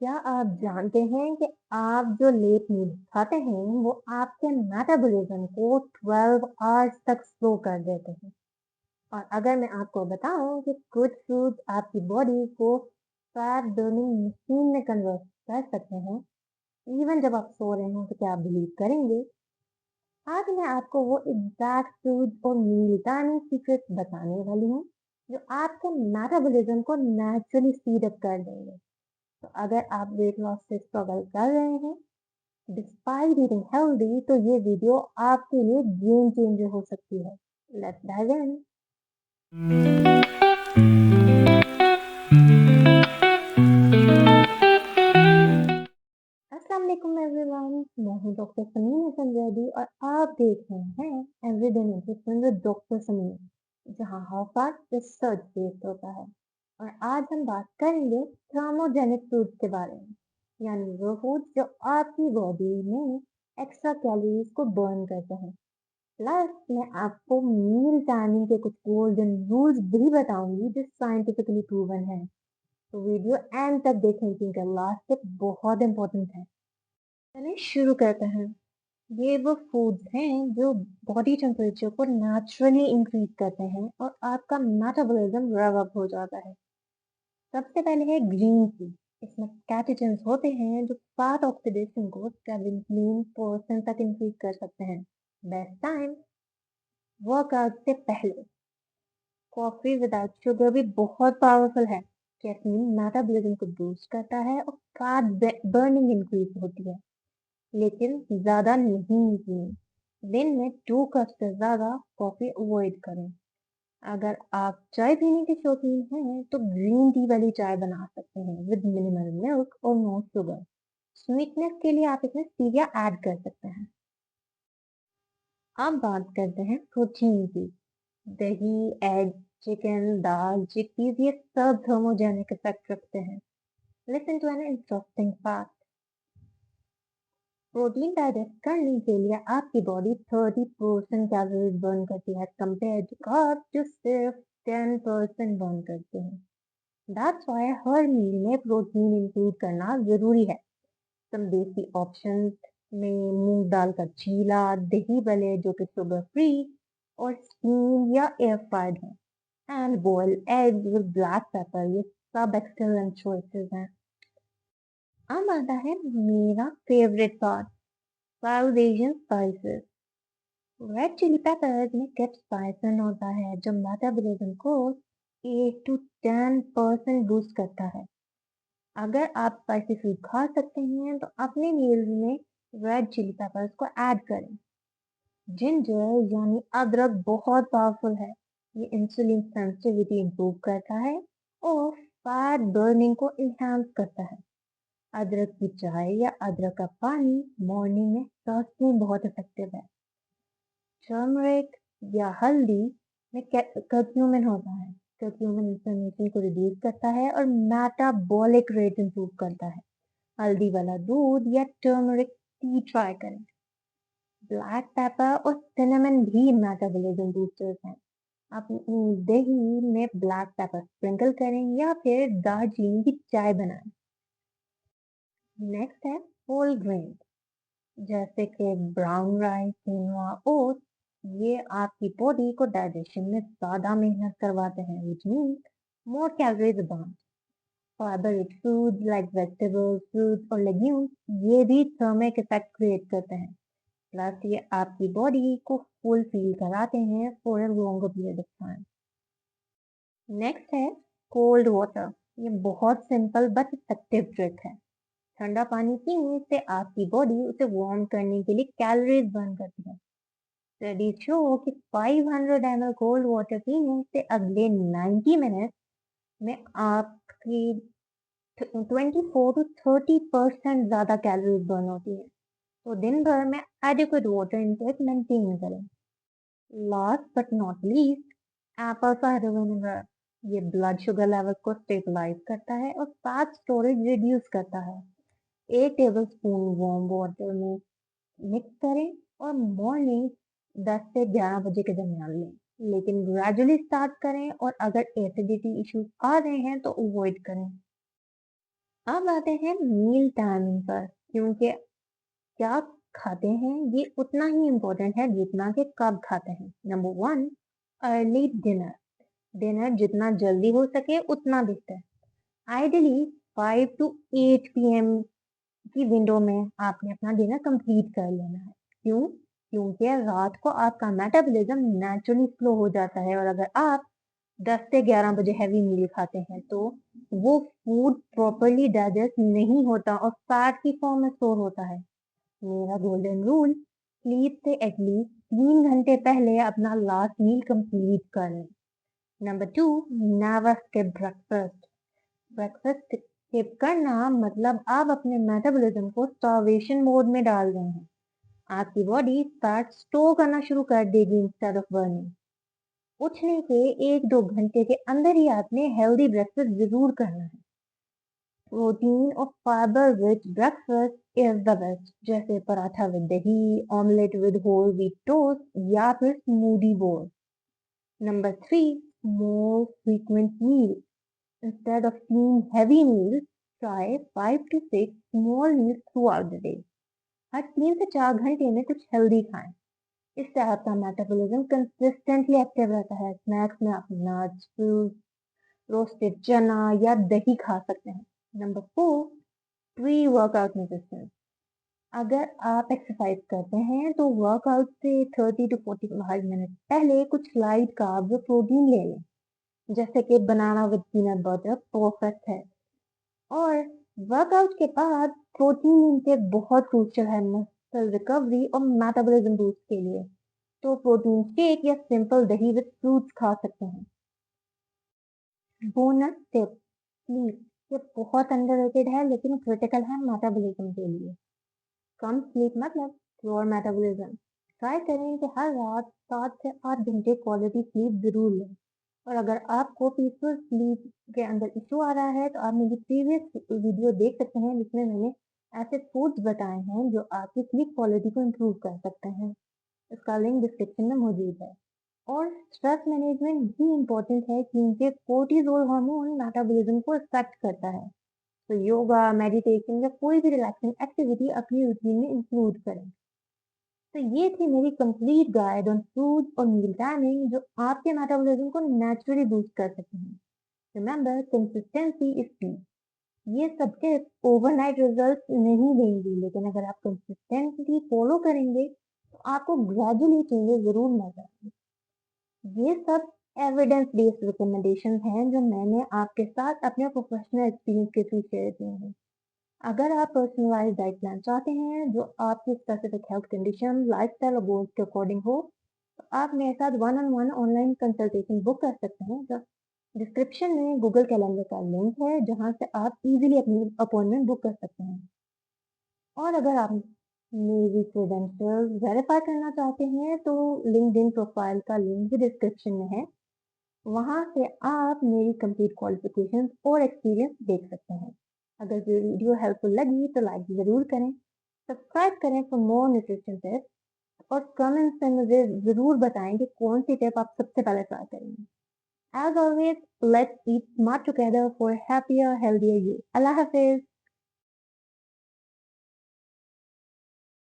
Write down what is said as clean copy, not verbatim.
क्या आप जानते हैं कि आप जो लेट मील खाते हैं वो आपके मेटाबॉलिज्म को 12 आवर्स तक स्लो कर देते हैं। और अगर मैं आपको बताऊं कि कुछ फूड आपकी बॉडी को फैट बर्निंग मशीन में कन्वर्ट कर सकते हैं इवन जब आप सो रहे हो, तो क्या आप बिलीव करेंगे? आज मैं आपको वो एग्जैक्ट फूड और मील टाइमिंग सीक्रेट बताने वाली हूँ जो आपके मेटाबॉलिज्म को नेचुरली स्पीड अप कर देंगे। तो अगर आप वेट लॉस से स्ट्रगल कर रहे हैं डिस्पाइट ईटिंग हेल्दी, तो ये वीडियो आपके लिए गेम चेंजर हो सकती है। Let's dive in. अस्सलाम वालेकुम एवरीवन, मैं हूं डॉक्टर समीम हसन जैदी और आप देख रहे हैं everyday nutrition with doctor Sameem, जहां हर बात रिसर्च बेस्ड होता है। और आज हम बात करेंगे थर्मोजेनिक फूड के बारे में, यानी वो फूड जो आपकी बॉडी में एक्स्ट्रा कैलोरीज को बर्न करते हैं। प्लस मैं आपको मील टाइमिंग के कुछ गोल्डन रूल्स भी बताऊंगी जो साइंटिफिकली प्रूवन है। तो वीडियो एंड तक देखें क्योंकि लास्ट टिप बहुत इंपॉर्टेंट है। चलिए शुरू करते हैं। ये वो फूड्स हैं जो बॉडी टेम्परेचर को नेचुरली इंक्रीज करते हैं और आपका मेटाबॉलिज्म रेव अप हो जाता है। सबसे पहले है ग्रीन टी। इसमें कैटेचन्स होते हैं जो फैट ऑक्सीडेशन को 17% तक इंक्रीज कर सकते हैं। बेस्ट टाइम वर्कआउट से पहले। कॉफी विदाउट शुगर भी बहुत पावरफुल है। कैफीन मेटाबॉलिज्म को बूस्ट करता है और फैट बर्निंग इंक्रीज होती है, लेकिन ज्यादा नहीं पीनी। दिन में 2 कप से ज्यादा कॉफी अवॉइड करें। अगर आप चाय पीने के शौकीन हैं तो ग्रीन टी वाली चाय बना सकते हैं विद मिनिमल मिल्क और नो शुगर। स्वीटनेस के लिए आप इसमें स्टीविया ऐड कर सकते हैं। अब बात करते हैं प्रोटीन की। दही, एग, चिकन, दाल, चिकपीस, ये सब थर्मोजेनिक इफेक्ट रखते हैं। Listen to an interesting fact. Protein digest करने के लिए आपकी बॉडी 30% कैलोरीज बर्न करती है कंपेयर टू कार्ब्स जो सिर्फ 10% बर्न करते हैं। दैट्स व्हाई हर मील में प्रोटीन इंक्लूड करना जरूरी है। सम देसी ऑप्शंस में मूंग दाल का चीला, दही भल्ले जो कि शुगर फ्री और स्टीम या एयर फ्राइड है, and boiled eggs with black pepper, ये सब एक्सेलेंट चॉइसेस हैं। अब आता है मेरा favourite part, south Asian spices. Red chilli peppers में कैप्साइसिन होता है जो मेटाबॉलिज्म को 8 to 10% बूस्ट करता है। अगर आप स्पाइसी फूड खा सकते हैं तो अपने मील्स में रेड चिली पेपर्स को ऐड करें। जिंजर यानी अदरक बहुत पावरफुल है। ये इंसुलिन सेंसिटिविटी इंप्रूव करता है और फैट बर्निंग को इनहेंस करता है। अदरक की चाय या अदरक का पानी मॉर्निंग में फर्स्ट में बहुत इफेक्टिव है। टर्मरिक या हल्दी में कर्क्यूमिन होता है। कर्क्यूमिन इन्फ्लेमेशन को रिड्यूस करता है और मेटाबॉलिक रेट इंप्रूव करता है। हल्दी वाला दूध या टर्मरिक टी ट्राई करें। ब्लैक पेपर और सिनेमन भी मेटाबॉलिज्म बूस्टर्स हैं। आप दही में ब्लैक पेपर स्प्रिंकल करें या फिर दालचीनी की चाय बनाएं। नेक्स्ट है होल ग्रेन, जैसे कि ब्राउन राइस, क्विनोआ, ओट्स। ये आपकी बॉडी को डाइजेशन में ज्यादा मेहनत करवाते हैं, which means more calories burn. Fibre rich foods like vegetables, fruits और लेग्यूम्स, ये भी थर्मिक इफेक्ट क्रिएट करते हैं। प्लस ये आपकी बॉडी को फुल फील कराते हैं for a longer period of time. Next है कोल्ड वाटर। ये बहुत सिंपल बट इफेक्टिव ट्रिक है। ठंडा पानी पीने से आपकी बॉडी उसे वार्म करने के लिए कैलोरीज बर्न करती है। स्टडीज शो कि 500 ml कोल्ड वाटर पीने से अगले 90 मिनट में आपकी 24 to 30% ज्यादा कैलोरीज बर्न होती है। तो दिन भर में एडिक्वेट वाटर इनटेक मेंटेन करें। Last but not least, Apple cider vinegar. ये ब्लड शुगर लेवल को स्टेबलाइज करता है और फैट स्टोरेज रिड्यूस करता है। 1 टेबलस्पून वार्म वाटर में मिक्स करें और मॉर्निंग 10 से 11 बजे के दरमियान लें, लेकिन ग्रेजुअली स्टार्ट करें और अगर एसिडिटी इश्यूज आ रहे हैं तो अवॉइड करें। अब आते हैं मील टाइमिंग पर, क्योंकि क्या खाते हैं ये उतना ही इम्पोर्टेंट है जितना कि कब खाते हैं। Number one, early dinner. Dinner जितना जल्दी हो सके उतना बेहतर। आइडियली 5 to 8 PM की विंडो में आपने अपना डिनर कंप्लीट कर लेना है। क्यों? क्योंकि रात को आपका मेटाबॉलिज्म नेचुरली स्लो हो जाता है, और अगर आप 10 से 11 बजे हैवी मील खाते हैं तो वो फूड प्रॉपरली डाइजेस्ट नहीं होता और फैट की फॉर्म में स्टोर होता है। मेरा गोल्डन रूल, स्लीप से एटलीस्ट 3 घंटे पहले अपना लास्ट मील कंप्लीट कर लें। Number two, never skip breakfast. Breakfast skip करना मतलब आप अपने मेटाबॉलिज्म को स्टार्वेशन मोड में डाल रहे हैं। आपकी बॉडी फैट स्टोर करना शुरू कर देगी इंस्टेड ऑफ बर्निंग। उठने के 1-2 घंटे के अंदर ही आपने हेल्दी ब्रेकफास्ट जरूर करना है। प्रोटीन और fibre rich breakfast is the best, जैसे पराठा विद दही, omelette with whole wheat toast या फिर smoothie bowl. Number three, more frequent meal. Instead of seeing heavy meals, try 5 to 6 small meals throughout the day. हर 3 से 4 घंटे में कुछ healthy खाएं। इससे आपका मेटाबॉलिज्म कंसिस्टेंटली एक्टिव रहता है। स्नैक्स में आप नट्स, फ्रूट, रोस्टेड चना या दही खा सकते हैं। Number four, pre workout nutrition. अगर आप एक्सरसाइज करते हैं तो वर्कआउट से 30 to 45 मिनट पहले कुछ लाइट कार्ब्स और प्रोटीन ले लें, जैसे कि बनाना विद पीनट बटर परफेक्ट है। और वर्कआउट के बाद प्रोटीन इनटेक बहुत क्रूशियल है मसल रिकवरी और मेटाबॉलिज्म बूस्ट के लिए। तो प्रोटीन शेक या सिंपल दही विद फ्रूट्स खा सकते हैं। Bonus tip, sleep. ये बहुत अंडररेटेड है लेकिन क्रिटिकल है मेटाबॉलिज्म के लिए। कम स्लीप मतलब पुअर मेटाबॉलिज्म। ट्राई करें कि हर रात 7 से 8 घंटे क्वालिटी स्लीप जरूर लें। और अगर आपको पीसफुल स्लीप के अंदर इशू आ रहा है तो आप मेरी प्रीवियस वीडियो देख सकते हैं जिसमें मैंने ऐसे फूड्स बताए हैं जो आपकी स्लीप क्वालिटी को इम्प्रूव कर सकते हैं। इसका लिंक डिस्क्रिप्शन में मौजूद है। और स्ट्रेस मैनेजमेंट भी इम्पोर्टेंट है क्योंकि कोर्टिसोल हार्मोन मेटाबॉलिज्म को इफेक्ट करता है। तो योगा, मेडिटेशन या कोई भी रिलैक्सिंग एक्टिविटी अपनी रूटीन में इंक्लूड करें। तो ये थी मेरी कंप्लीट गाइड ऑन फूड और मील टाइमिंग जो आपके मेटाबॉलिज्म को नेचुरली बूस्ट कर सकते हैं। रिमेंबर, कंसिस्टेंसी इज की। ये सब टिप्स ओवरनाइट रिजल्ट नहीं देंगी, लेकिन अगर आप कंसिस्टेंटली फॉलो करेंगे तो आपको ग्रेजुअली चेंजेस जरूर नजर आएंगे। ये सब एविडेंस बेस्ड रिकमेंडेशन हैं जो मैंने आपके साथ अपने प्रोफेशनल एक्सपीरियंस के थ्रू शेयर किए हैं। अगर आप पर्सनलाइज्ड डाइट प्लान चाहते हैं जो आपकी स्पेसिफिक हेल्थ कंडीशन, लाइफस्टाइल और गोल्स के अकॉर्डिंग हो, तो आप मेरे साथ one on one online consultation book कर सकते हैं। जो डिस्क्रिप्शन में गूगल कैलेंडर का लिंक है जहां से आप इजीली अपनी अपॉइंटमेंट बुक कर सकते हैं। और अगर आप मेरी क्रेडेंशियल्स वेरीफाई करना चाहते हैं तो लिंक्डइन प्रोफाइल का लिंक भी डिस्क्रिप्शन में है। वहां से आप मेरी कंप्लीट क्वालिफिकेशंस और एक्सपीरियंस देख सकते हैं। अगर वीडियो हेल्पफुल लगी तो लाइक जरूर करें, सब्सक्राइब करें फॉर मोर न्यूट्रिशन टिप्स, और कमेंट्स में मुझे जरूर बताएं कि कौन सी टिप आप सबसे पहले ट्राई करेंगे। As always, let's eat smart together for happier, healthier you. Allah Hafiz.